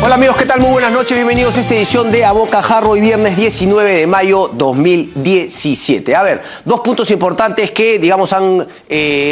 Hola amigos, ¿qué tal? Muy buenas noches, bienvenidos a esta edición de A Bocajarro, hoy viernes 19 de mayo 2017. A ver, dos puntos importantes que, digamos, han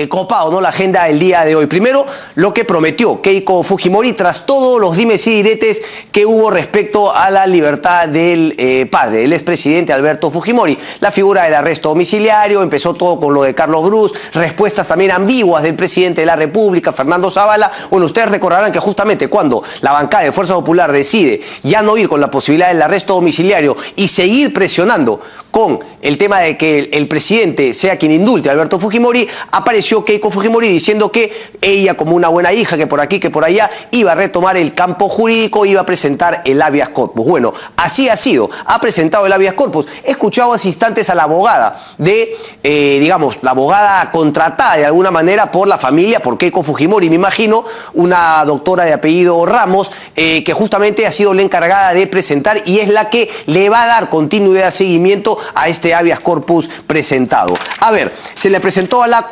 copado, ¿no?, la agenda del día de hoy. Primero, lo que prometió Keiko Fujimori tras todos los dimes y diretes que hubo respecto a la libertad del padre, del expresidente Alberto Fujimori. La figura del arresto domiciliario, empezó todo con lo de Carlos Cruz, respuestas también ambiguas del presidente de la República, Fernando Zavala. Bueno, ustedes recordarán que justamente cuando la bancada de Fuerza Popular decide ya no ir con la posibilidad del arresto domiciliario y seguir presionando con el tema de que el presidente sea quien indulte a Alberto Fujimori, apareció Keiko Fujimori diciendo que ella, como una buena hija, que por aquí, que por allá, iba a retomar el campo jurídico, iba a presentar el habeas corpus. Bueno, así ha sido, ha presentado el habeas corpus. He escuchado hace instantes a la abogada de, digamos, la abogada contratada de alguna manera por la familia, por Keiko Fujimori, me imagino, una doctora de apellido Ramos, que justamente ha sido la encargada de presentar y es la que le va a dar continuidad, seguimiento a este habeas corpus presentado. A ver, se le presentó a la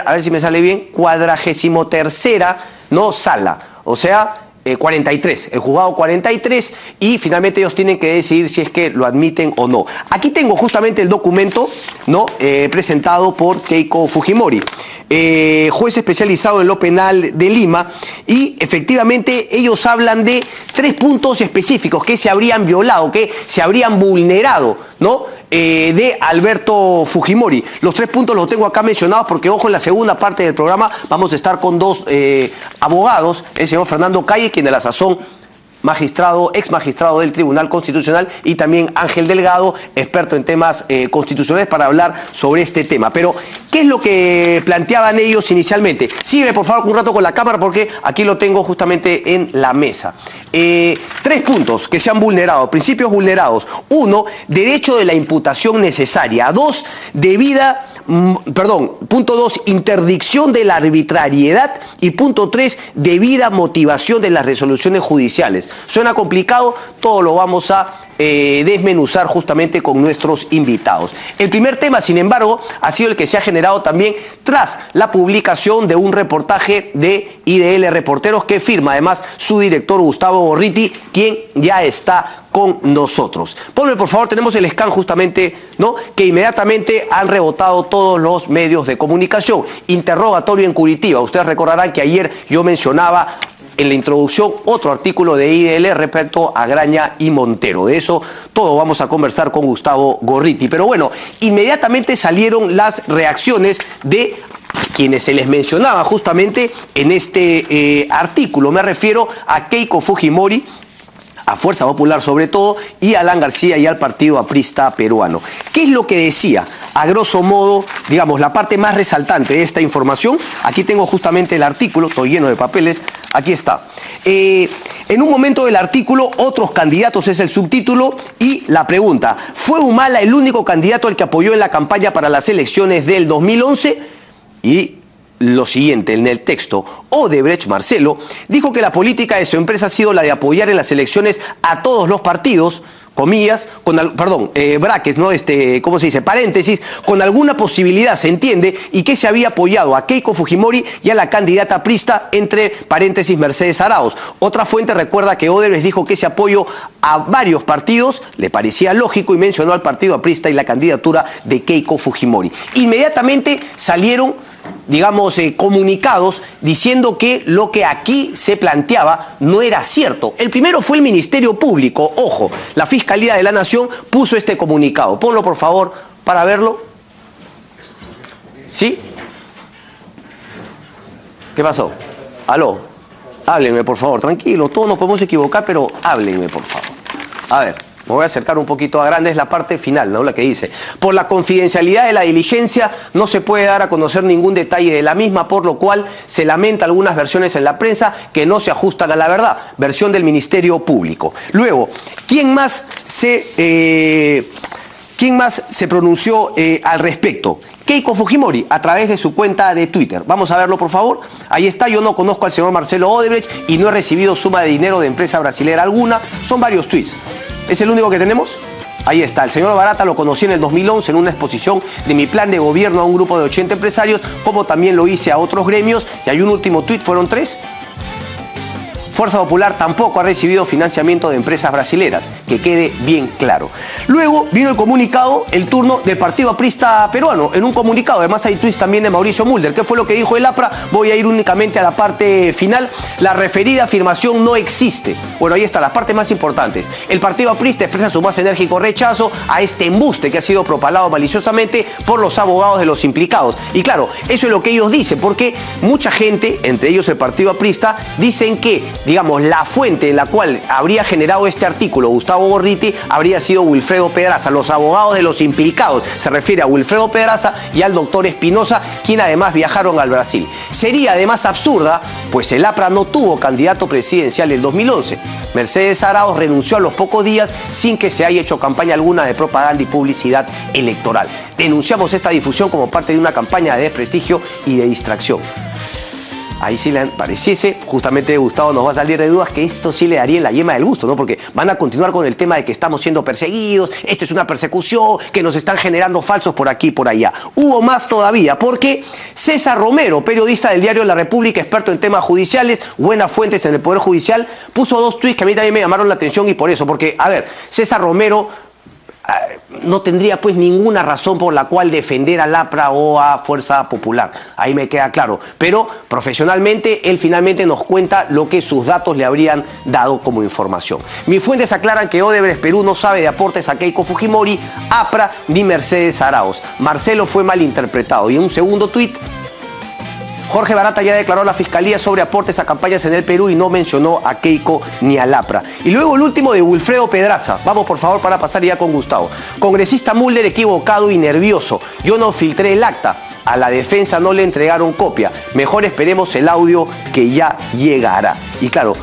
a ver si me sale bien, 43ª, ¿no?, sala, o sea, 43, el juzgado 43, y finalmente ellos tienen que decidir si es que lo admiten o no. Aquí tengo justamente el documento, ¿no?, presentado por Keiko Fujimori, juez especializado en lo penal de Lima, y efectivamente ellos hablan de 3 puntos específicos que se habrían violado, que se habrían vulnerado, ¿no?, de Alberto Fujimori. Los 3 puntos los tengo acá mencionados porque, ojo, en la segunda parte del programa vamos a estar con 2 abogados, el señor Fernando Calle, quien de la sazón magistrado, ex magistrado del Tribunal Constitucional, y también Ángel Delgado, experto en temas constitucionales, para hablar sobre este tema. Pero, ¿qué es lo que planteaban ellos inicialmente? Sígueme por favor un rato con la cámara porque aquí lo tengo justamente en la mesa. 3 puntos que se han vulnerado, principios vulnerados. 1, derecho de la imputación necesaria. 2, punto 2, interdicción de la arbitrariedad, y punto 3, debida motivación de las resoluciones judiciales. Suena complicado, todo lo vamos a desmenuzar justamente con nuestros invitados. El primer tema, sin embargo, ha sido el que se ha generado también tras la publicación de un reportaje de IDL Reporteros que firma además su director Gustavo Gorriti, quien ya está con nosotros. Ponme por favor, tenemos el scan justamente, ¿no?, que inmediatamente han rebotado todos los medios de comunicación. Interrogatorio en Curitiba. Ustedes recordarán que ayer yo mencionaba en la introducción otro artículo de IDL respecto a Graña y Montero. De eso todo vamos a conversar con Gustavo Gorriti. Pero bueno, inmediatamente salieron las reacciones de quienes se les mencionaba justamente en este artículo. Me refiero a Keiko Fujimori, a Fuerza Popular sobre todo, y a Alan García y al Partido Aprista Peruano. ¿Qué es lo que decía? A grosso modo, digamos, la parte más resaltante de esta información. Aquí tengo justamente el artículo, estoy lleno de papeles, aquí está. En un momento del artículo, otros candidatos es el subtítulo, y la pregunta: ¿fue Humala el único candidato al que apoyó en la campaña para las elecciones del 2011? Y lo siguiente, en el texto, Odebrecht Marcelo dijo que la política de su empresa ha sido la de apoyar en las elecciones a todos los partidos, comillas, brackets, ¿no? ¿Cómo se dice? Paréntesis, con alguna posibilidad, se entiende, y que se había apoyado a Keiko Fujimori y a la candidata aprista, entre paréntesis, Mercedes Arauz. Otra fuente recuerda que Odebrecht dijo que ese apoyo a varios partidos le parecía lógico y mencionó al partido aprista y la candidatura de Keiko Fujimori. Inmediatamente salieron, digamos, comunicados diciendo que lo que aquí se planteaba no era cierto. El primero fue el Ministerio Público. Ojo, la Fiscalía de la Nación puso este comunicado. Ponlo por favor para verlo. ¿Sí? ¿Qué pasó? Aló, háblenme por favor, tranquilo, todos nos podemos equivocar, pero háblenme por favor. A ver. Me voy a acercar un poquito a grande, es la parte final, ¿no?, la que dice: por la confidencialidad de la diligencia no se puede dar a conocer ningún detalle de la misma, por lo cual se lamenta algunas versiones en la prensa que no se ajustan a la verdad. Versión del Ministerio Público. Luego, ¿quién más se pronunció al respecto? Keiko Fujimori, a través de su cuenta de Twitter. Vamos a verlo, por favor. Ahí está: yo no conozco al señor Marcelo Odebrecht y no he recibido suma de dinero de empresa brasilera alguna. Son varios tweets. ¿Es el único que tenemos? Ahí está. El señor Barata lo conocí en el 2011 en una exposición de mi plan de gobierno a un grupo de 80 empresarios, como también lo hice a otros gremios. Y hay un último tuit, fueron 3. Fuerza Popular tampoco ha recibido financiamiento de empresas brasileras, que quede bien claro. Luego vino el comunicado, el turno del Partido Aprista peruano, en un comunicado, además hay tweets también de Mauricio Mulder. ¿Qué fue lo que dijo el APRA? Voy a ir únicamente a la parte final. La referida afirmación no existe. Bueno, ahí están las partes más importantes. El Partido Aprista expresa su más enérgico rechazo a este embuste que ha sido propalado maliciosamente por los abogados de los implicados. Y claro, eso es lo que ellos dicen, porque mucha gente, entre ellos el Partido Aprista, dicen que, digamos, la fuente en la cual habría generado este artículo Gustavo Gorriti habría sido Wilfredo Pedraza. Los abogados de los implicados se refiere a Wilfredo Pedraza y al doctor Espinosa, quien además viajaron al Brasil. Sería además absurda, pues el APRA no tuvo candidato presidencial en 2011. Mercedes Arauz renunció a los pocos días sin que se haya hecho campaña alguna de propaganda y publicidad electoral. Denunciamos esta difusión como parte de una campaña de desprestigio y de distracción. Ahí sí le pareciese, justamente Gustavo nos va a salir de dudas, que esto sí le daría en la yema del gusto, ¿no? Porque van a continuar con el tema de que estamos siendo perseguidos, esto es una persecución, que nos están generando falsos por aquí y por allá. Hubo más todavía, porque César Romero, periodista del diario La República, experto en temas judiciales, buenas fuentes en el Poder Judicial, puso dos tweets que a mí también me llamaron la atención, y por eso, porque, a ver, César Romero no tendría pues ninguna razón por la cual defender al APRA o a Fuerza Popular, ahí me queda claro, pero profesionalmente él finalmente nos cuenta lo que sus datos le habrían dado como información. Mis fuentes aclaran que Odebrecht Perú no sabe de aportes a Keiko Fujimori, APRA ni Mercedes Arauz. Marcelo fue malinterpretado. Y en un segundo tuit, Jorge Barata ya declaró a la Fiscalía sobre aportes a campañas en el Perú y no mencionó a Keiko ni al APRA. Y luego el último de Wilfredo Pedraza. Vamos por favor para pasar ya con Gustavo. Congresista Mulder equivocado y nervioso. Yo no filtré el acta. A la defensa no le entregaron copia. Mejor esperemos el audio que ya llegará. Y claro,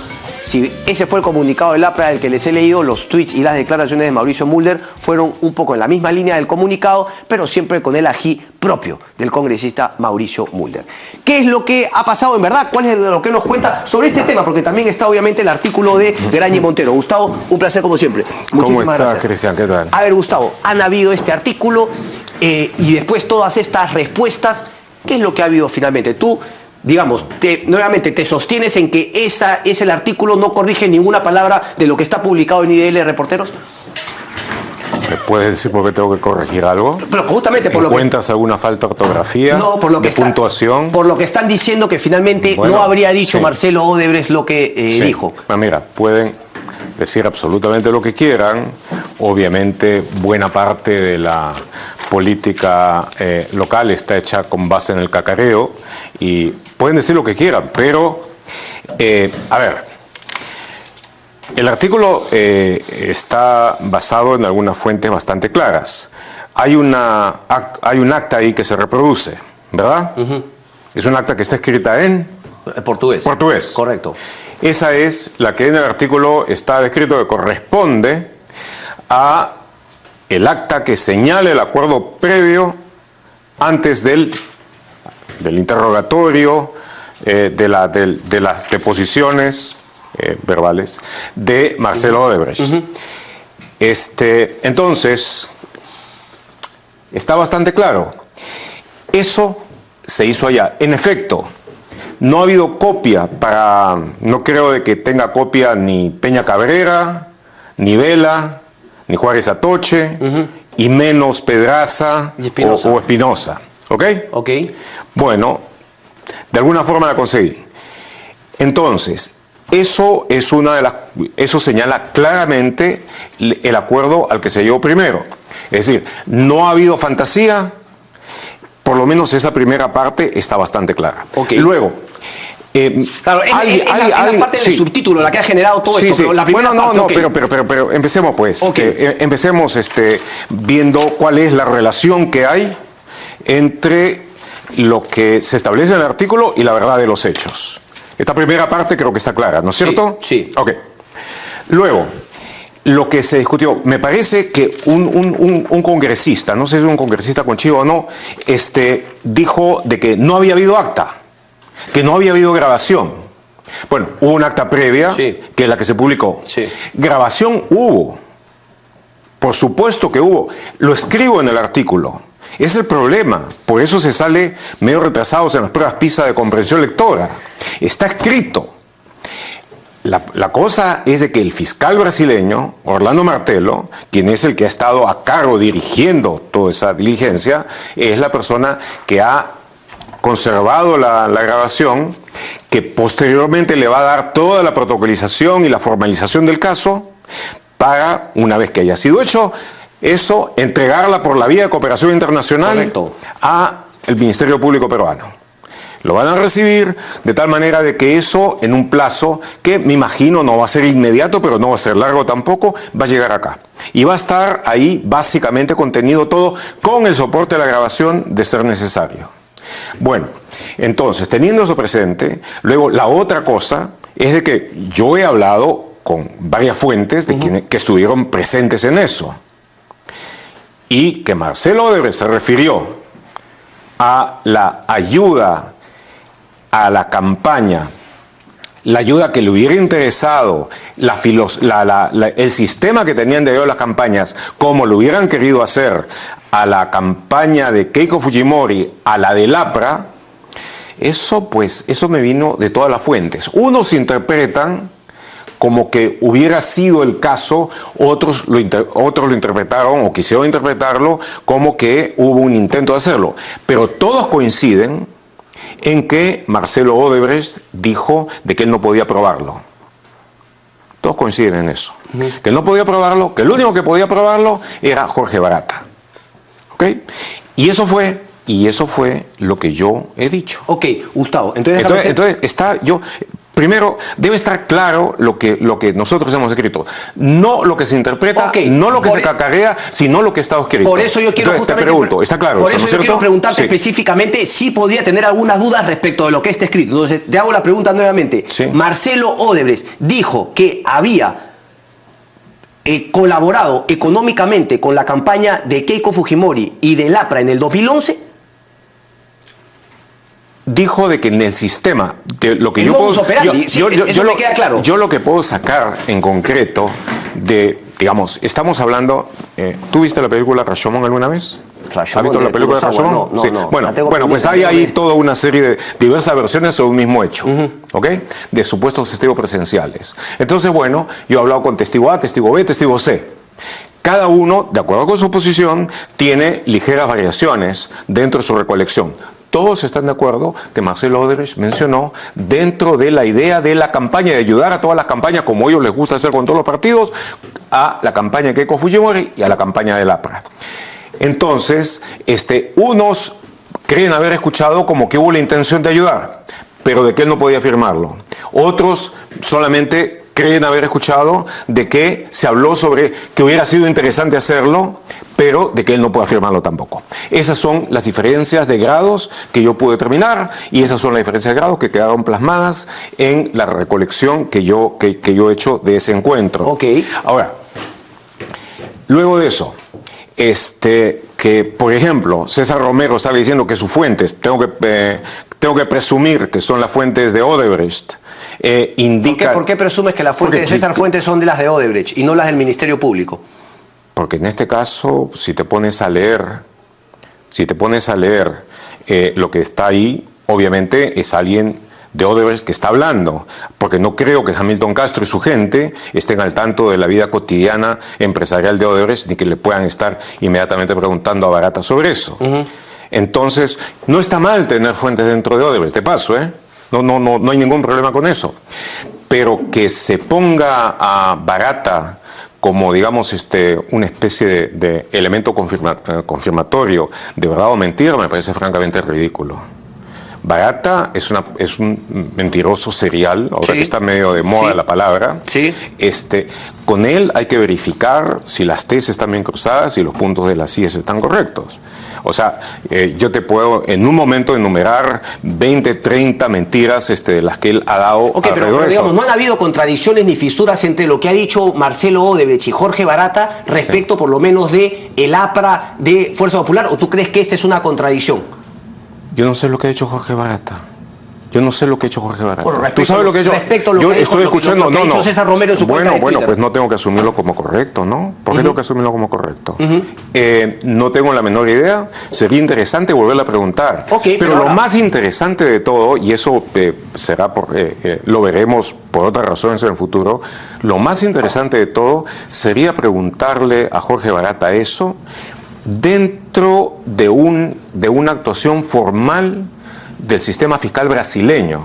si ese fue el comunicado del APRA del que les he leído, los tweets y las declaraciones de Mauricio Mulder fueron un poco en la misma línea del comunicado, pero siempre con el ají propio del congresista Mauricio Mulder. ¿Qué es lo que ha pasado en verdad? ¿Cuál es lo que nos cuenta sobre este tema? Porque también está obviamente el artículo de Graña y Montero. Gustavo, un placer como siempre. Muchísimas gracias. Cristian? ¿Qué tal? A ver, Gustavo, han habido este artículo y después todas estas respuestas. ¿Qué es lo que ha habido finalmente? Tú, digamos, nuevamente te sostienes en que ese es el artículo, no corrige ninguna palabra de lo que está publicado en IDL Reporteros. ¿Me puedes decir por qué tengo que corregir algo? Pero justamente por lo que... ¿Encuentras alguna falta de ortografía? No, por lo que puntuación. Por lo que están diciendo que finalmente no habría dicho Marcelo Odebrecht lo que dijo. Mira, pueden decir absolutamente lo que quieran. Obviamente, buena parte de la política local está hecha con base en el cacareo y pueden decir lo que quieran, pero, a ver, el artículo está basado en algunas fuentes bastante claras. Hay un acta ahí que se reproduce, ¿verdad? Es un acta que está escrita en portugués. Portugués. Correcto. Esa es la que en el artículo está descrito que corresponde a el acta que señala el acuerdo previo antes del interrogatorio, de las deposiciones verbales de Marcelo Odebrecht. Entonces, está bastante claro. Eso se hizo allá. En efecto, no ha habido copia no creo de que tenga copia ni Peña Cabrera, ni Vela, ni Juárez Atoche, y menos Pedraza o Espinosa. ¿Ok? Ok. Bueno, de alguna forma la conseguí. Entonces, eso señala claramente el acuerdo al que se llegó primero. Es decir, no ha habido fantasía, por lo menos esa primera parte está bastante clara. Okay. Luego, claro, es la parte del subtítulo la que ha generado todo esto. Pero la primera pero empecemos pues. Empecemos viendo cuál es la relación que hay entre lo que se establece en el artículo y la verdad de los hechos. Esta primera parte creo que está clara, ¿no es cierto? Sí. Ok. Luego, lo que se discutió, me parece que un congresista, no sé si es un congresista con chivo o no, dijo de que no había habido acta, que no había habido grabación. Bueno, hubo un acta previa, que es la que se publicó. Sí. Grabación hubo. Por supuesto que hubo. Lo escribo en el artículo. Es el problema. Por eso se sale medio retrasados en las pruebas PISA de comprensión lectora. Está escrito. La cosa es de que el fiscal brasileño, Orlando Martello, quien es el que ha estado a cargo dirigiendo toda esa diligencia, es la persona que ha conservado la grabación, que posteriormente le va a dar toda la protocolización y la formalización del caso para, una vez que haya sido hecho eso, entregarla por la vía de cooperación internacional al Ministerio Público peruano. Lo van a recibir de tal manera de que eso, en un plazo que me imagino no va a ser inmediato, pero no va a ser largo tampoco, va a llegar acá. Y va a estar ahí básicamente contenido todo con el soporte de la grabación de ser necesario. Bueno, entonces, teniendo eso presente, luego la otra cosa es de que yo he hablado con varias fuentes de quienes que estuvieron presentes en eso. Y que Marcelo Odebrecht se refirió a la ayuda a la campaña, la ayuda que le hubiera interesado, el sistema que tenían de ayuda a las campañas, como lo hubieran querido hacer a la campaña de Keiko Fujimori, a la del APRA, eso me vino de todas las fuentes. Unos interpretan como que hubiera sido el caso, otros lo interpretaron o quisieron interpretarlo como que hubo un intento de hacerlo. Pero todos coinciden en que Marcelo Odebrecht dijo de que él no podía probarlo. Todos coinciden en eso. Que él no podía probarlo, que el único que podía probarlo era Jorge Barata. ¿Ok? Y eso fue lo que yo he dicho. Ok, Gustavo, entonces primero, debe estar claro lo que nosotros hemos escrito. No lo que se interpreta, no lo que se cacarea, sino lo que está escrito. Por eso yo quiero te pregunto, ¿está claro? Por eso yo quiero preguntarte específicamente si podría tener algunas dudas respecto de lo que está escrito. Entonces, te hago la pregunta nuevamente. Sí. Marcelo Odebrecht dijo que había colaborado económicamente con la campaña de Keiko Fujimori y del APRA en el 2011. Dijo de que en el sistema, lo que yo me queda claro. Yo lo que puedo sacar en concreto digamos, estamos hablando, ¿tú viste la película Rashomon alguna vez? ¿Has visto la película de Rashomon? No, sí. No, bueno, pues hay ahí toda una serie de diversas versiones sobre un mismo hecho, ¿ok? De supuestos testigos presenciales. Entonces, bueno, yo he hablado con testigo A, testigo B, testigo C. Cada uno, de acuerdo con su posición, tiene ligeras variaciones dentro de su recolección. Todos están de acuerdo que Marcelo Odebrecht mencionó dentro de la idea de la campaña, de ayudar a todas las campañas, como a ellos les gusta hacer con todos los partidos, a la campaña de Keiko Fujimori y a la campaña del APRA. Entonces, unos creen haber escuchado como que hubo la intención de ayudar, pero de que él no podía firmarlo. Otros solamente creen haber escuchado de que se habló sobre que hubiera sido interesante hacerlo, pero de que él no puede afirmarlo tampoco. Esas son las diferencias de grados que yo pude determinar y esas son las diferencias de grados que quedaron plasmadas en la recolección que yo he hecho de ese encuentro. Ok. Ahora, luego de eso, que por ejemplo César Romero sale diciendo que sus fuentes, tengo que presumir que son las fuentes de Odebrecht, indica... ¿Por qué presumes que las fuentes de César Fuentes son de las de Odebrecht y no las del Ministerio Público? Porque en este caso, si te pones a leer lo que está ahí, obviamente es alguien de Odebrecht que está hablando, porque no creo que Hamilton Castro y su gente estén al tanto de la vida cotidiana empresarial de Odebrecht, ni que le puedan estar inmediatamente preguntando a Barata sobre eso. Entonces, no está mal tener fuentes dentro de Odebrecht, de paso, no hay ningún problema con eso. Pero que se ponga a Barata como, digamos, una especie de elemento confirmatorio de verdad o mentira, me parece francamente ridículo. Barata es un mentiroso serial, ahora que está medio de moda la palabra. Sí. Con él hay que verificar si las T's están bien cruzadas y los puntos de las I's están correctos. O sea, yo te puedo en un momento enumerar 20, 30 mentiras de las que él ha dado alrededor pero digamos, no han habido contradicciones ni fisuras entre lo que ha dicho Marcelo Odebrecht y Jorge Barata respecto por lo menos de el APRA de Fuerza Popular, ¿o tú crees que esta es una contradicción? Yo no sé lo que ha dicho Jorge Barata. Yo no sé lo que ha hecho Jorge Barata. Bueno, ¿Tú sabes lo que ha hecho? Respecto a lo yo que estoy dijo, escuchando, lo que ha dicho César Romero en su cuenta de Bueno, Twitter. pues no tengo que asumirlo como correcto, ¿no? ¿Por qué tengo que asumirlo como correcto? No tengo la menor idea. Sería interesante volverle a preguntar. Pero lo más interesante de todo, y eso será lo veremos por otras razones en el futuro, lo más interesante de todo sería preguntarle a Jorge Barata eso dentro de una actuación formal del sistema fiscal brasileño,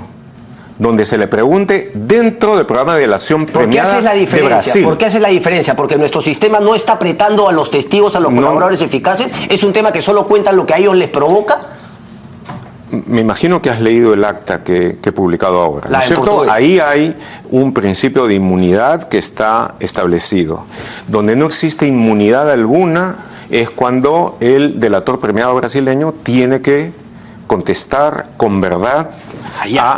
donde se le pregunte dentro del programa de delación premiada de Brasil. ¿Por qué haces la diferencia? Porque nuestro sistema no está apretando a los testigos, a los colaboradores eficaces. ¿Es un tema que solo cuentan lo que a ellos les provoca? Me imagino que has leído el acta que he publicado ahora, ¿no es cierto? Ahí hay un principio de inmunidad que está establecido. Donde no existe inmunidad alguna es cuando el delator premiado brasileño tiene que contestar con verdad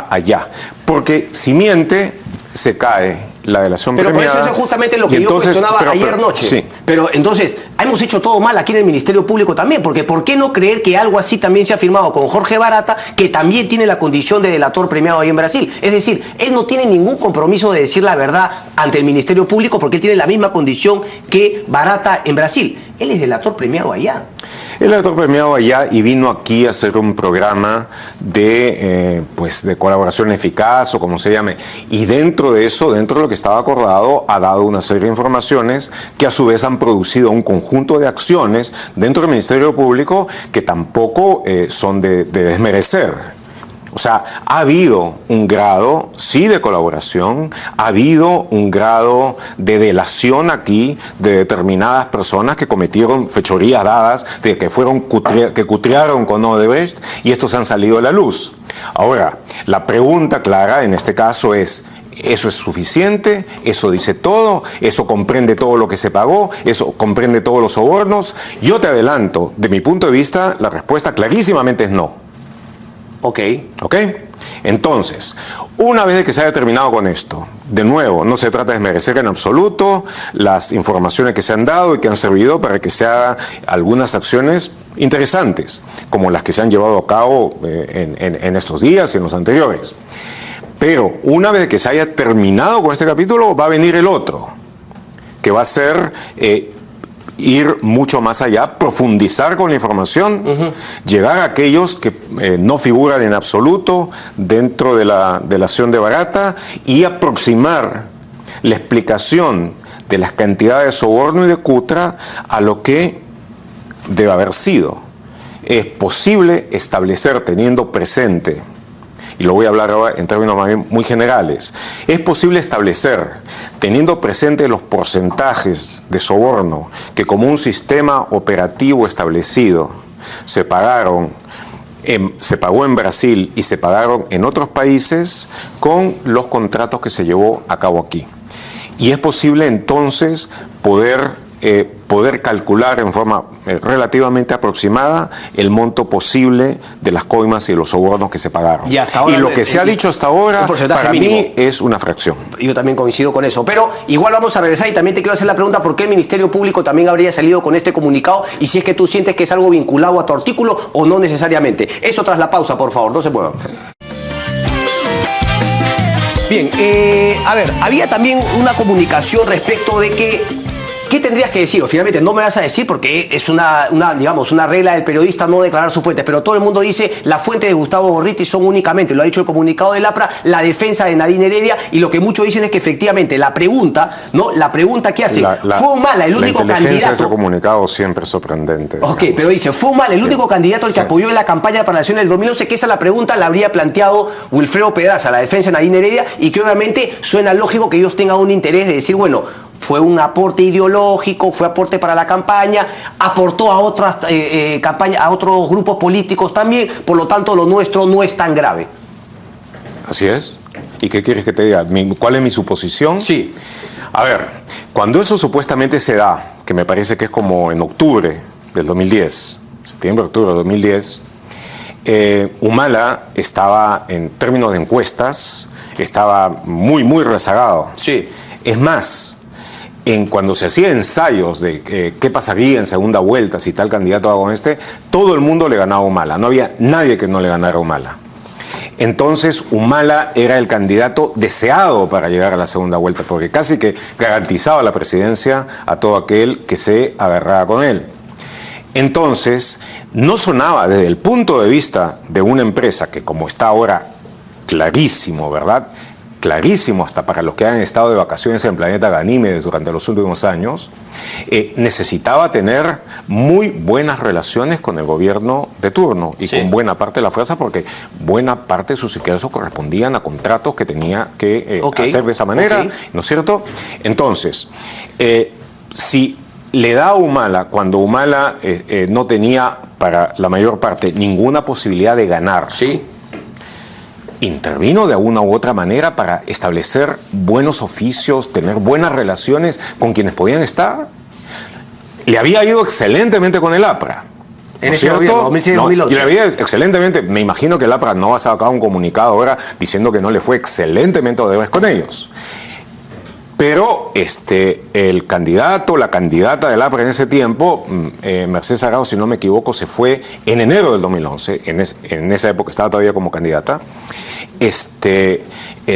allá. Porque si miente, se cae la delación premiada. Pero por eso es justamente lo que yo cuestionaba ayer noche. Sí. Pero entonces, hemos hecho todo mal aquí en el Ministerio Público también, porque ¿por qué no creer que algo así también se ha firmado con Jorge Barata, que también tiene la condición de delator premiado ahí en Brasil? Es decir, él no tiene ningún compromiso de decir la verdad ante el Ministerio Público porque él tiene la misma condición que Barata en Brasil. Él es delator premiado allá. El delator premiado allá y vino aquí a hacer un programa de colaboración eficaz o como se llame. Y dentro de eso, dentro de lo que estaba acordado, ha dado una serie de informaciones que a su vez han producido un conjunto de acciones dentro del Ministerio Público que tampoco son de desmerecer. O sea, ha habido un grado, sí, de colaboración, ha habido un grado de delación aquí de determinadas personas que cometieron fechorías dadas, de que que cutrearon con Odebrecht y estos han salido a la luz. Ahora, la pregunta clara en este caso es, ¿eso es suficiente? ¿Eso dice todo? ¿Eso comprende todo lo que se pagó? ¿Eso comprende todos los sobornos? Yo te adelanto, de mi punto de vista, la respuesta clarísimamente es no. Ok. Entonces, una vez que se haya terminado con esto, de nuevo, no se trata de desmerecer en absoluto las informaciones que se han dado y que han servido para que se hagan algunas acciones interesantes, como las que se han llevado a cabo en estos días y en los anteriores. Pero una vez que se haya terminado con este capítulo, va a venir el otro, que va a ser ir mucho más allá, profundizar con la información, llegar a aquellos que no figuran en absoluto dentro de la delación de Barata y aproximar la explicación de las cantidades de soborno y de cutra a lo que debe haber sido. Es posible establecer, teniendo presente, y lo voy a hablar ahora en términos muy generales, es posible establecer, teniendo presente los porcentajes de soborno que como un sistema operativo establecido se pagó en Brasil y se pagaron en otros países con los contratos que se llevó a cabo aquí. Y es posible entonces poder calcular en forma relativamente aproximada el monto posible de las coimas y los sobornos que se pagaron. Y lo que se ha dicho hasta ahora, para mí, es una fracción. Yo también coincido con eso. Pero igual vamos a regresar y también te quiero hacer la pregunta por qué el Ministerio Público también habría salido con este comunicado y si es que tú sientes que es algo vinculado a tu artículo o no necesariamente. Eso tras la pausa, por favor, no se muevan. Bien, a ver, había también una comunicación respecto de que ¿qué tendrías que decir? O finalmente no me vas a decir porque es una regla del periodista no declarar sus fuentes, pero todo el mundo dice las fuentes de Gustavo Gorriti son únicamente, lo ha dicho el comunicado del APRA, la defensa de Nadine Heredia, y lo que muchos dicen es que efectivamente la pregunta que hace, fue Humala el único candidato. La inteligencia de ese comunicado siempre es sorprendente. Ok, pero dice, fue Humala el único candidato al que apoyó en la campaña para la elección del 2011, que esa la pregunta la habría planteado Wilfredo Pedraza, la defensa de Nadine Heredia, y que obviamente suena lógico que ellos tengan un interés de decir, bueno, fue un aporte ideológico, fue aporte para la campaña, aportó a otras campañas, a otros grupos políticos también, por lo tanto lo nuestro no es tan grave. Así es. ¿Y qué quieres que te diga? ¿Cuál es mi suposición? Sí. A ver, cuando eso supuestamente se da, que me parece que es como en octubre del 2010, septiembre, octubre del 2010, Humala estaba, en términos de encuestas, estaba muy, muy rezagado. Sí. Es más, cuando se hacían ensayos de qué pasaría en segunda vuelta si tal candidato haga con todo el mundo le ganaba a Humala. No había nadie que no le ganara a Humala. entonces Humala era el candidato deseado para llegar a la segunda vuelta, porque casi que garantizaba la presidencia a todo aquel que se agarraba con él. Entonces, no sonaba desde el punto de vista de una empresa que, como está ahora clarísimo, ¿verdad?, clarísimo hasta para los que han estado de vacaciones en Planeta Ganímedes durante los últimos años, necesitaba tener muy buenas relaciones con el gobierno de turno y con buena parte de la fuerza, porque buena parte de sus ingresos correspondían a contratos que tenía que hacer de esa manera, ¿no es cierto? Entonces, si le da a Humala, cuando Humala no tenía para la mayor parte ninguna posibilidad de ganar, intervino de alguna u otra manera para establecer buenos oficios, tener buenas relaciones con quienes podían estar. Le había ido excelentemente con el APRA. En ese gobierno, 2006-2011. Le había ido excelentemente. Me imagino que el APRA no va a sacar un comunicado ahora diciendo que no le fue excelentemente a Odebrecht con ellos. Pero el candidato, la candidata del APRA en ese tiempo, Mercedes Arauz, si no me equivoco, se fue en enero del 2011, en esa época estaba todavía como candidata,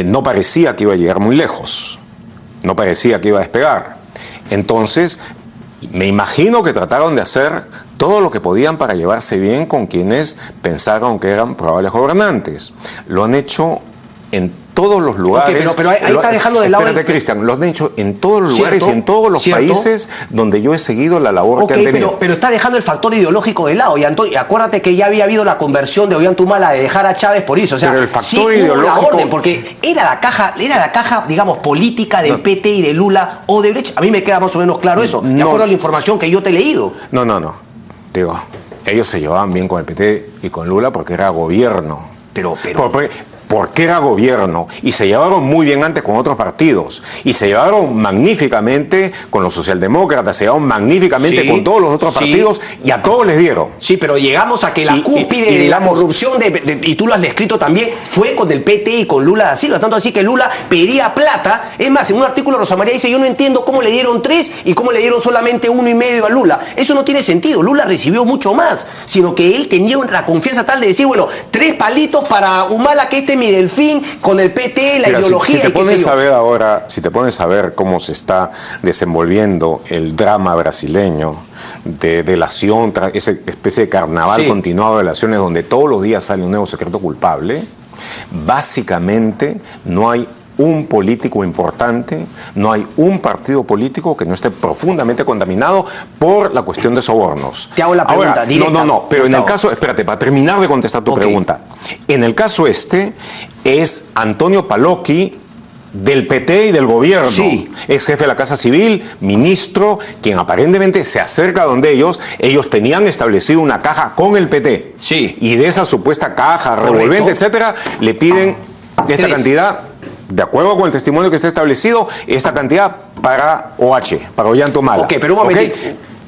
no parecía que iba a llegar muy lejos, no parecía que iba a despegar. Entonces, me imagino que trataron de hacer todo lo que podían para llevarse bien con quienes pensaron que eran probables gobernantes. Lo han hecho en todos los lugares. Pero ahí está dejando de lado... Espérate, Cristian, lo han hecho en todos los lugares y en todos los países donde yo he seguido la labor que han tenido. Pero está dejando el factor ideológico de lado. Y acuérdate que ya había habido la conversión de Ollanta de dejar a Chávez por eso. O sea, pero el factor ideológico... hubo la orden, porque era la caja, digamos, política del PT y de Lula Odebrecht. A mí me queda más o menos claro eso, de acuerdo a la información que yo te he leído. No. Digo, ellos se llevaban bien con el PT y con Lula porque era gobierno. Porque era gobierno, y se llevaron muy bien antes con otros partidos, y se llevaron magníficamente con los socialdemócratas, se llevaron magníficamente con todos los otros partidos, y a todos les dieron. Sí, pero llegamos a que la cúspide de la corrupción, y tú lo has descrito también, fue con el PT y con Lula da Silva, tanto así que Lula pedía plata. Es más, en un artículo Rosa María dice, yo no entiendo cómo le dieron 3 y cómo le dieron solamente 1,5 a Lula. Eso no tiene sentido. Lula recibió mucho más, sino que él tenía la confianza tal de decir, bueno, 3 palitos para Humala, que mi delfín, con el PT, la ideología. Si te pones a ver ahora, si te pones a ver cómo se está desenvolviendo el drama brasileño de delación, esa especie de carnaval continuado de delaciones donde todos los días sale un nuevo secreto culpable, básicamente no hay un político importante, no hay un partido político que no esté profundamente contaminado por la cuestión de sobornos. Te hago la pregunta directa. No, pero Gustavo, en el caso, espérate, para terminar de contestar tu pregunta, en el caso es Antonio Palocchi, del PT y del gobierno, ex jefe de la Casa Civil, ministro, quien aparentemente se acerca donde ellos tenían establecido una caja con el PT, y de esa supuesta caja revolvente, etcétera, le piden esta cantidad. De acuerdo con el testimonio que está establecido, esta cantidad para OH, para Ollanta Humala. Pero un momentito.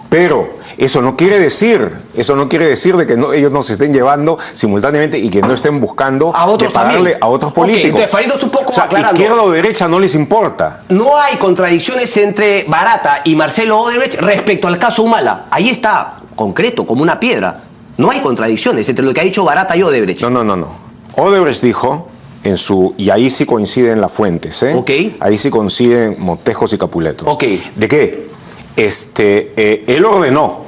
Pero eso no quiere decir de que ellos no se estén llevando simultáneamente y que no estén buscando a otros pagarle a otros políticos. Entonces, para irnos un poco aclarando, izquierda o derecha no les importa. No hay contradicciones entre Barata y Marcelo Odebrecht respecto al caso Humala. Ahí está, concreto, como una piedra. No hay contradicciones entre lo que ha dicho Barata y Odebrecht. No. Odebrecht dijo... y ahí sí coinciden las fuentes, ahí sí coinciden Montejos y Capuletos. ¿De qué? Él ordenó,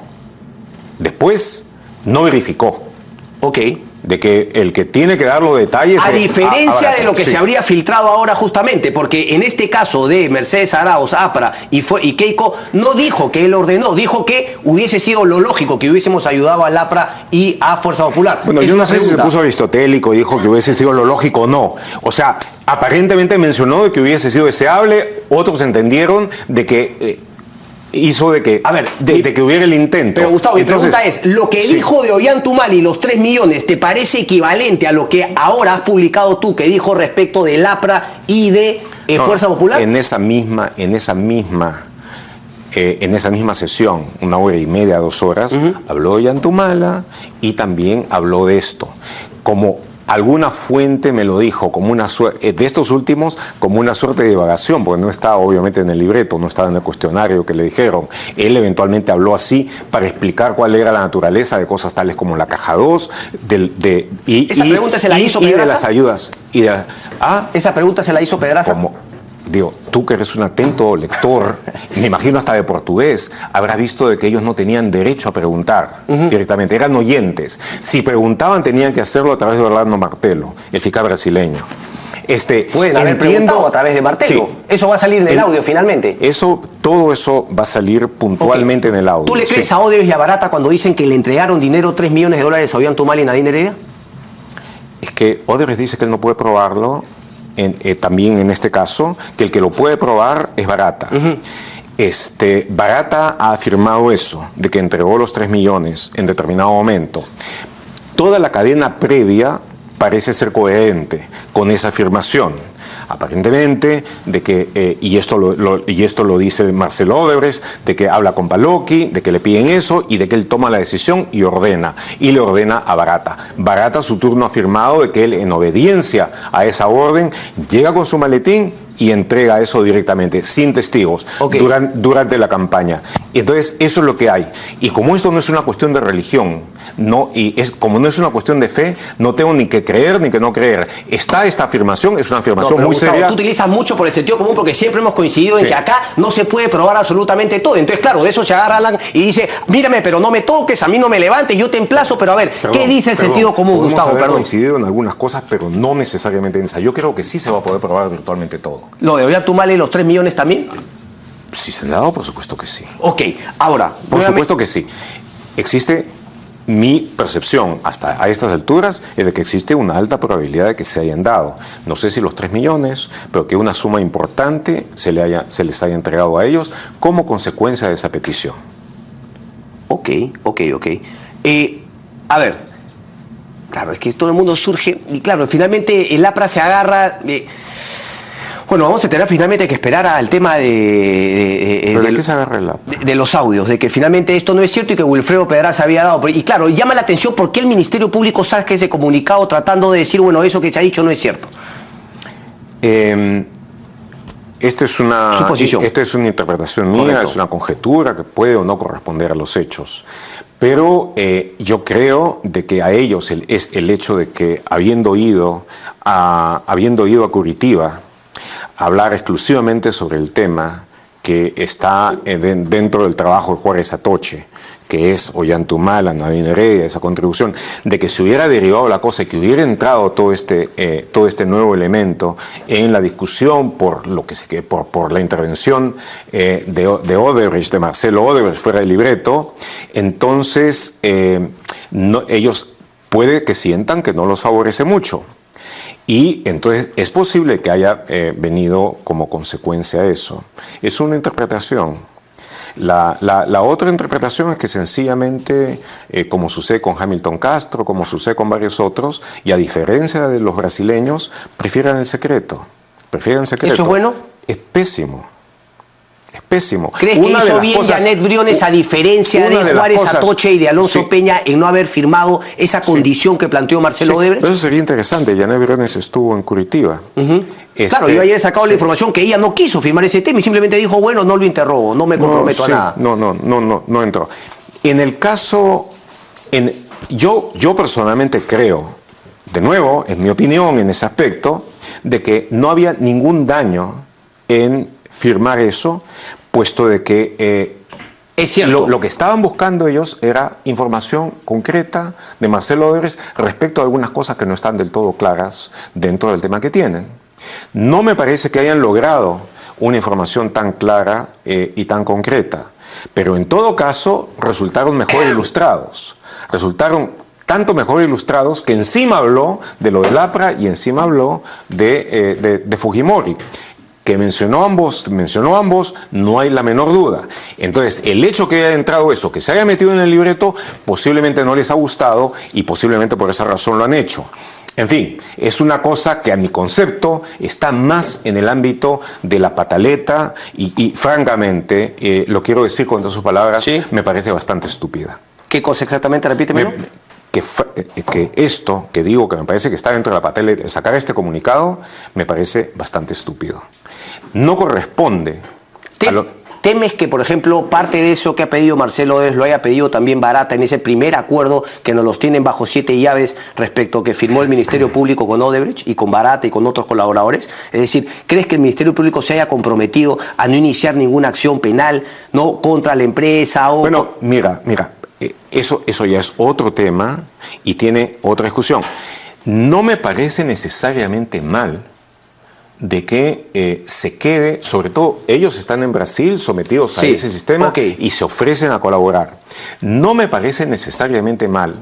después no verificó. De que el que tiene que dar los detalles... A diferencia de lo que se habría filtrado ahora justamente, porque en este caso de Mercedes Arauz, APRA y Keiko, no dijo que él ordenó, dijo que hubiese sido lo lógico que hubiésemos ayudado al APRA y a Fuerza Popular. Bueno, yo no sé si se puso aristotélico y dijo que hubiese sido lo lógico o no. O sea, aparentemente mencionó de que hubiese sido deseable, otros entendieron de que... hizo de que, de que hubiera el intento. Pero Gustavo, mi pregunta es, ¿lo que dijo de Ollanta Humala y los 3 millones te parece equivalente a lo que ahora has publicado tú, que dijo respecto del APRA y de Fuerza Popular? En esa misma sesión, 1h30, 2 horas, habló de Ollanta Humala y también habló de esto. Como alguna fuente me lo dijo, como una de estos últimos, como una suerte de divagación, porque no estaba obviamente en el libreto, no estaba en el cuestionario que le dijeron. Él eventualmente habló así para explicar cuál era la naturaleza de cosas tales como la caja 2, ¿Esa pregunta se la hizo Pedraza? Y de las ayudas. ¿Esa pregunta se la hizo Pedraza? Digo, tú que eres un atento lector, me imagino hasta de portugués, habrás visto de que ellos no tenían derecho a preguntar directamente, eran oyentes. Si preguntaban tenían que hacerlo a través de Orlando Martelo, el fiscal brasileño. Pueden haber preguntado a través de Martelo. Sí. Eso va a salir en el audio finalmente. Todo eso va a salir puntualmente en el audio. ¿Tú le crees a Odebrecht y a Barata cuando dicen que le entregaron dinero, 3 millones de dólares a Ollanta y Nadine Heredia? Es que Odebrecht dice que él no puede probarlo. También en este caso, que el que lo puede probar es Barata. Barata ha afirmado eso, de que entregó los 3 millones en determinado momento. Toda la cadena previa parece ser coherente con esa afirmación. Aparentemente, de que, y esto lo dice Marcelo Odebrecht, de que habla con Palocchi, de que le piden eso y de que él toma la decisión y le ordena a Barata. Barata, a su turno, ha afirmado de que él, en obediencia a esa orden, llega con su maletín y entrega eso directamente, sin testigos, durante la campaña. Entonces, eso es lo que hay. Y como esto no es una cuestión de religión, como no es una cuestión de fe, no tengo ni que creer ni que no creer. Esta afirmación es una afirmación muy Gustavo, seria. Tú utilizas mucho por el sentido común porque siempre hemos coincidido en que acá no se puede probar absolutamente todo. Entonces, claro, de eso se agarra Alan y dice, mírame, pero no me toques, a mí no me levantes, yo te emplazo, pero a ver, ¿qué dice el sentido común, Gustavo? Hemos coincidido en algunas cosas, pero no necesariamente en esa. Yo creo que sí se va a poder probar virtualmente todo. ¿Lo de Ollanta y los 3 millones también? Si se han dado, por supuesto que sí. Ok, ahora... Por supuesto que sí. Existe, mi percepción hasta a estas alturas, es de que existe una alta probabilidad de que se hayan dado. No sé si los 3 millones, pero que una suma importante se les haya entregado a ellos como consecuencia de esa petición. Ok. A ver, claro, es que todo el mundo surge, y claro, finalmente el APRA se agarra... Bueno, vamos a tener finalmente que esperar al tema ¿Pero de qué se agarra el APRA? De los audios, de que finalmente esto no es cierto y que Wilfredo Pedraza había dado. Y claro, llama la atención por qué el Ministerio Público saca ese comunicado tratando de decir, bueno, eso que se ha dicho no es cierto. Esta es una interpretación mía, Correcto. Es una conjetura que puede o no corresponder a los hechos. Pero yo creo de que a ellos es el hecho de que habiendo ido a Curitiba a hablar exclusivamente sobre el tema que está dentro del trabajo de Juárez Atoche, que es Ollanta, Nadine Heredia, esa contribución, de que se hubiera derivado la cosa y que hubiera entrado todo este nuevo elemento en la discusión por la intervención de Odebrecht, de Marcelo Odebrecht fuera del libreto, entonces ellos puede que sientan que no los favorece mucho. Y entonces es posible que haya venido como consecuencia eso. Es una interpretación. La otra interpretación es que sencillamente, como sucede con Hamilton Castro, como sucede con varios otros, y a diferencia de los brasileños, prefieren el secreto. ¿Eso es bueno? Es pésimo. Es pésimo. ¿Crees que hizo bien Janet Briones, a diferencia de Juárez Atoche y de Alonso Peña, en no haber firmado esa condición que planteó Marcelo Odebrecht? Eso sería interesante. Janet Briones estuvo en Curitiba. Claro, yo ayer he sacado la información que ella no quiso firmar ese tema y simplemente dijo, bueno, no lo interrogo, no me comprometo a nada. No entró. En el caso, yo personalmente creo, de nuevo, en mi opinión en ese aspecto, de que no había ningún daño en firmar eso, puesto de que es cierto. Lo que estaban buscando ellos era información concreta de Marcelo Odebrecht respecto a algunas cosas que no están del todo claras dentro del tema que tienen. No me parece que hayan logrado una información tan clara y tan concreta, pero en todo caso resultaron mejor ilustrados. Resultaron tanto mejor ilustrados que encima habló de lo del APRA y encima habló de Fujimori. Que mencionó ambos, no hay la menor duda. Entonces, el hecho que haya entrado eso, que se haya metido en el libreto, posiblemente no les ha gustado y posiblemente por esa razón lo han hecho. En fin, es una cosa que a mi concepto está más en el ámbito de la pataleta y francamente, lo quiero decir con todas sus palabras, me parece bastante estúpida. ¿Qué cosa exactamente? Repítemelo. que esto, que digo que me parece que está dentro de la patela, sacar este comunicado, me parece bastante estúpido. No corresponde a lo... ¿Temes que, por ejemplo, parte de eso que ha pedido Marcelo Odebrecht lo haya pedido también Barata en ese primer acuerdo que nos los tienen bajo 7 llaves respecto a que firmó el Ministerio Público con Odebrecht y con Barata y con otros colaboradores? Es decir, ¿crees que el Ministerio Público se haya comprometido a no iniciar ninguna acción penal, no, contra la empresa? O... Bueno, mira, eso ya es otro tema y tiene otra discusión. No me parece necesariamente mal de que se quede, sobre todo ellos están en Brasil sometidos a ese sistema y se ofrecen a colaborar. No me parece necesariamente mal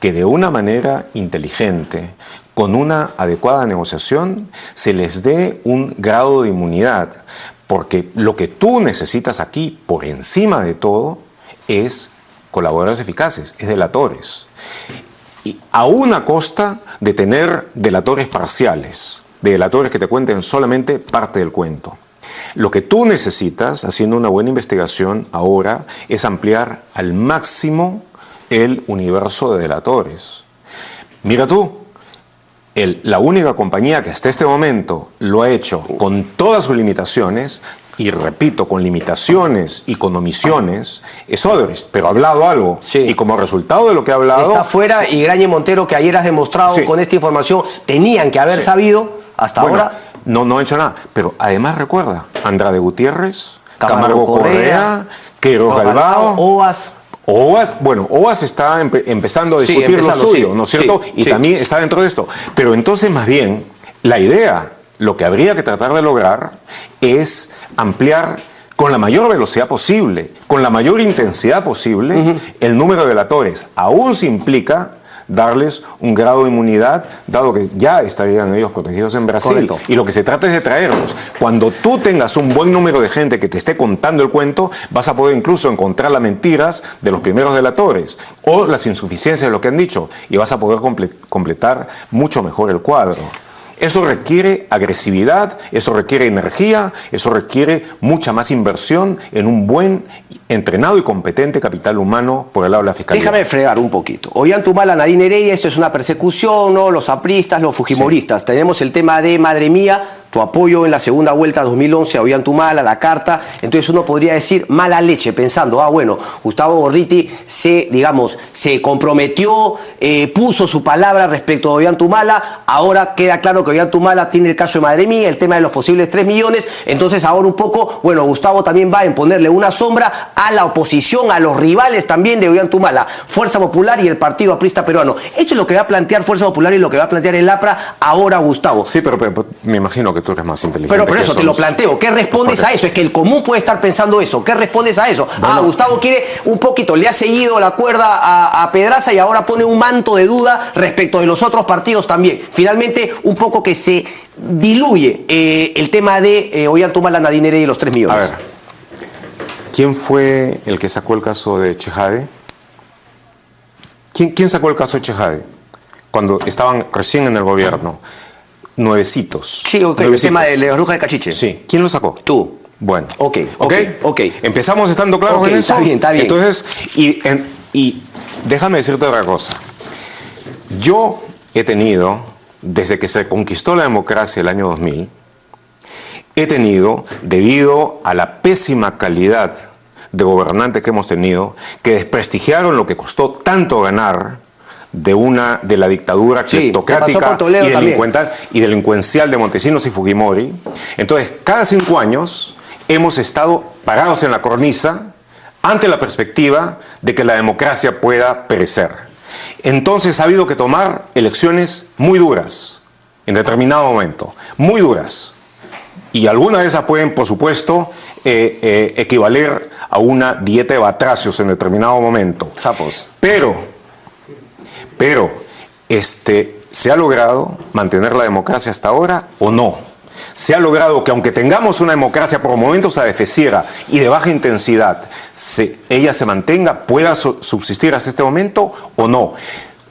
que de una manera inteligente, con una adecuada negociación, se les dé un grado de inmunidad, porque lo que tú necesitas aquí, por encima de todo, es colaboradores eficaces, es delatores. Y a una costa de tener delatores parciales, de delatores que te cuenten solamente parte del cuento. Lo que tú necesitas, haciendo una buena investigación ahora, es ampliar al máximo el universo de delatores. Mira tú, la única compañía que hasta este momento lo ha hecho con todas sus limitaciones, y repito, con limitaciones y con omisiones, es Odebrecht, pero ha hablado algo. Sí. Y como resultado de lo que ha hablado... Está fuera y Graña y Montero, que ayer has demostrado con esta información, tenían que haber sabido hasta ahora... No ha hecho nada, pero además recuerda, Andrade Gutiérrez, Camargo Correa, Queiroz Galvao, Oas está empezando a discutir lo suyo, ¿no es cierto? Y también está dentro de esto. Pero entonces, más bien, la idea, lo que habría que tratar de lograr es ampliar con la mayor velocidad posible, con la mayor intensidad posible, el número de delatores. Aún se implica darles un grado de inmunidad, dado que ya estarían ellos protegidos en Brasil. Correcto. Y lo que se trata es de traerlos. Cuando tú tengas un buen número de gente que te esté contando el cuento, vas a poder incluso encontrar las mentiras de los primeros delatores o las insuficiencias de lo que han dicho, y vas a poder completar mucho mejor el cuadro. Eso requiere agresividad, eso requiere energía, eso requiere mucha más inversión en un buen, entrenado y competente capital humano por el lado de la Fiscalía. Déjame fregar un poquito. Ollanthumala, Nadine Heredia, esto es una persecución, ¿no? Los apristas, los fujimoristas. Sí. Tenemos el tema de, madre mía, tu apoyo en la segunda vuelta 2011 a Ollanthumala, la carta. Entonces uno podría decir mala leche, pensando, bueno, Gustavo Gorriti se comprometió, puso su palabra respecto a Ollanthumala. Ahora queda claro que Ollanthumala tiene el caso de madre mía, el tema de los posibles 3 millones. Entonces ahora un poco, bueno, Gustavo también va a ponerle una sombra a la oposición, a los rivales también de Ollanthumala, Fuerza Popular y el Partido Aprista Peruano. Esto es lo que va a plantear Fuerza Popular y lo que va a plantear el APRA ahora, Gustavo. Sí, pero me imagino que tú eres más inteligente. Pero eso te lo planteo. ¿Qué respondes a eso? Es que el común puede estar pensando eso. ¿Qué respondes a eso? Bueno, Gustavo quiere un poquito, le ha seguido la cuerda a Pedraza y ahora pone un manto de duda respecto de los otros partidos también. Finalmente, un poco que se diluye el tema de Ollanthumala, Nadine Heredia y los 3 millones. A ver, ¿quién fue el que sacó el caso de Chejade? ¿Quién sacó el caso de Chejade? Cuando estaban recién en el gobierno. Nuevecitos. Sí, ok. El tema de la bruja de Cachiche. Sí. ¿Quién lo sacó? Tú. Bueno. Ok. ¿Empezamos estando claros en eso? Está bien. Entonces, y déjame decirte otra cosa. Yo he tenido, desde que se conquistó la democracia el año 2000, debido a la pésima calidad de gobernantes que hemos tenido, que desprestigiaron lo que costó tanto ganar de la dictadura cleptocrática y delincuencial de Montesinos y Fujimori. Entonces, cada 5 años hemos estado parados en la cornisa ante la perspectiva de que la democracia pueda perecer. Entonces ha habido que tomar elecciones muy duras, en determinado momento, muy duras. Y algunas de esas pueden, por supuesto, equivaler a una dieta de batracios en determinado momento. Sapos. Pero ¿se ha logrado mantener la democracia hasta ahora o no? ¿Se ha logrado que, aunque tengamos una democracia por momentos adefesiera y de baja intensidad, ella se mantenga, pueda subsistir hasta este momento o no?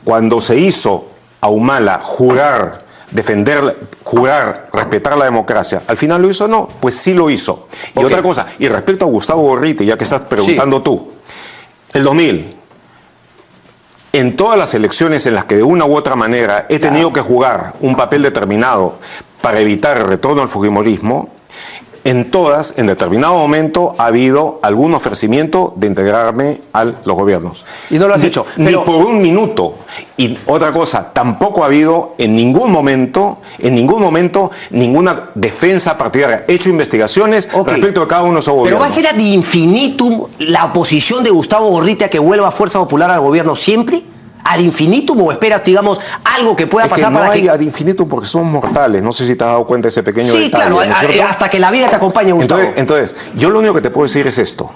Cuando se hizo a Humala jurar respetar la democracia, ¿al final lo hizo o no? Pues sí lo hizo. Y otra cosa, y respecto a Gustavo Gorriti, ya que estás preguntando tú, el 2000... en todas las elecciones en las que de una u otra manera he tenido que jugar un papel determinado para evitar el retorno al fujimorismo, en todas, en determinado momento, ha habido algún ofrecimiento de integrarme a los gobiernos. Y no lo has hecho. Ni por un minuto. Y otra cosa, tampoco ha habido en ningún momento, ninguna defensa partidaria. He hecho investigaciones respecto a cada uno de esos gobiernos. ¿Pero va a ser ad infinitum la oposición de Gustavo Gorriti a que vuelva Fuerza Popular al gobierno siempre? ¿Ad infinitum o esperas, digamos, algo que pueda pasar para que...? No hay ad infinitum porque somos mortales. No sé si te has dado cuenta de ese pequeño detalle. Sí, claro, ¿no? Hasta que la vida te acompañe, Gustavo. Entonces, yo lo único que te puedo decir es esto.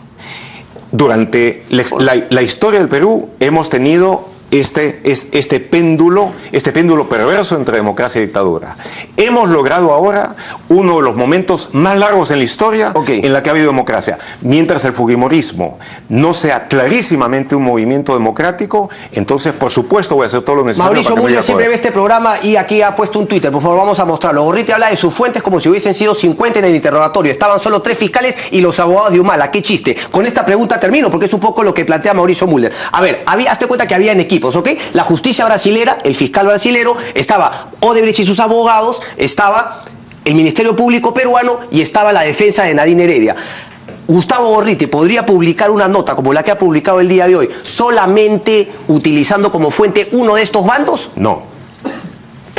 Durante la historia del Perú hemos tenido este péndulo perverso entre democracia y dictadura. Hemos logrado ahora uno de los momentos más largos en la historia en la que ha habido democracia. Mientras el fujimorismo no sea clarísimamente un movimiento democrático, entonces por supuesto voy a hacer todo lo necesario. Mauricio Mulder siempre ve este programa y aquí ha puesto un Twitter, por favor vamos a mostrarlo. Gorriti habla de sus fuentes como si hubiesen sido 50 en el interrogatorio. Estaban solo 3 fiscales y los abogados de Humala. Qué chiste. Con esta pregunta termino porque es un poco lo que plantea Mauricio Mulder. A ver, hazte cuenta que había en equipos, ¿ok? La justicia brasilera, el fiscal brasilero, estaba Odebrecht y sus abogados, estaba el Ministerio Público peruano y estaba la defensa de Nadine Heredia. Gustavo Gorriti podría publicar una nota como la que ha publicado el día de hoy solamente utilizando como fuente uno de estos bandos? No.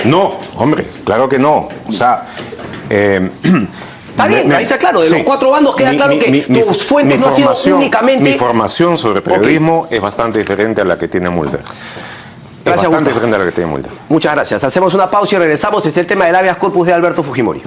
No, hombre, claro que no. O sea... Está bien, ahí está claro, de los 4 bandos queda claro que tus fuentes no han sido únicamente... Mi formación sobre periodismo es bastante diferente a la que tiene Mulder. Gracias, bastante diferente a la que tiene Mulder. Muchas gracias. Hacemos una pausa y regresamos. Este es el tema del habeas corpus de Alberto Fujimori.